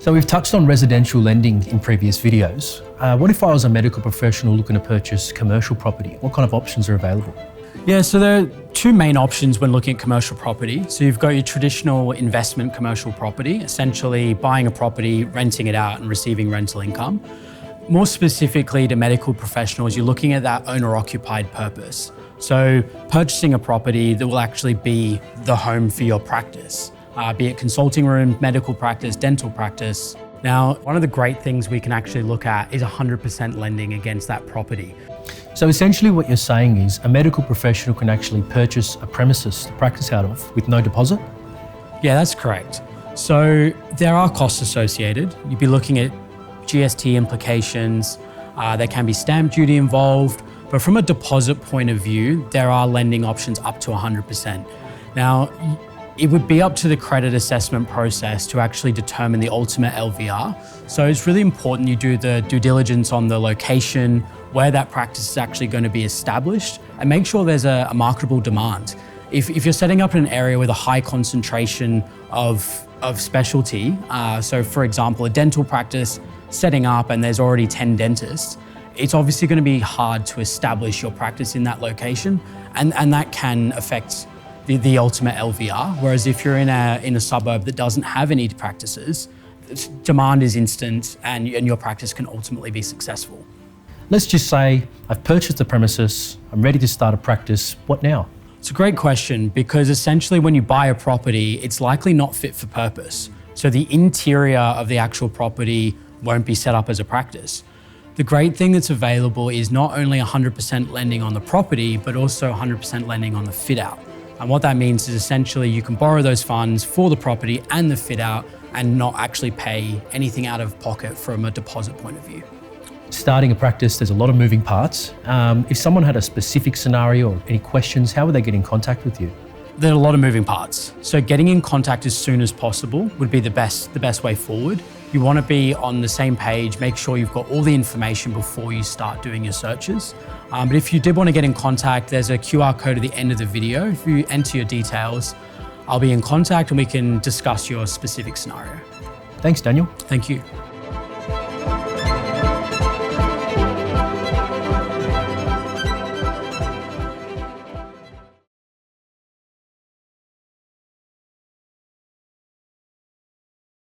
So we've touched on residential lending in previous videos. What if I was a medical professional looking to purchase commercial property? What kind of options are available? Yeah, so there are two main options when looking at commercial property. So you've got your traditional investment commercial property, essentially buying a property, renting it out and receiving rental income. More specifically to medical professionals, you're looking at that owner-occupied purpose. So purchasing a property that will actually be the home for your practice, be it consulting room, medical practice, dental practice. Now, one of the great things we can actually look at is 100% lending against that property. So essentially what you're saying is a medical professional can actually purchase a premises to practice out of with no deposit? Yeah, that's correct. So there are costs associated. You'd be looking at GST implications, there can be stamp duty involved, but from a deposit point of view, there are lending options up to 100%. Now, it would be up to the credit assessment process to actually determine the ultimate LVR. So it's really important you do the due diligence on the location, where that practice is actually going to be established, and make sure there's a marketable demand. If you're setting up in an area with a high concentration of specialty, so for example, a dental practice setting up and there's already 10 dentists, it's obviously going to be hard to establish your practice in that location, and that can affect the ultimate LVR. Whereas if you're in a suburb that doesn't have any practices, demand is instant and your practice can ultimately be successful. Let's just say I've purchased the premises, I'm ready to start a practice. What now? It's a great question because essentially when you buy a property, it's likely not fit for purpose. So the interior of the actual property won't be set up as a practice. The great thing that's available is not only 100% lending on the property, but also 100% lending on the fit out. And what that means is essentially you can borrow those funds for the property and the fit out and not actually pay anything out of pocket from a deposit point of view. Starting a practice, there's a lot of moving parts. If someone had a specific scenario or any questions, how would they get in contact with you? There are a lot of moving parts. So getting in contact as soon as possible would be the best way forward. You want to be on the same page, make sure you've got all the information before you start doing your searches. But if you did want to get in contact, there's a QR code at the end of the video. If you enter your details, I'll be in contact and we can discuss your specific scenario. Thanks, Daniel. Thank you.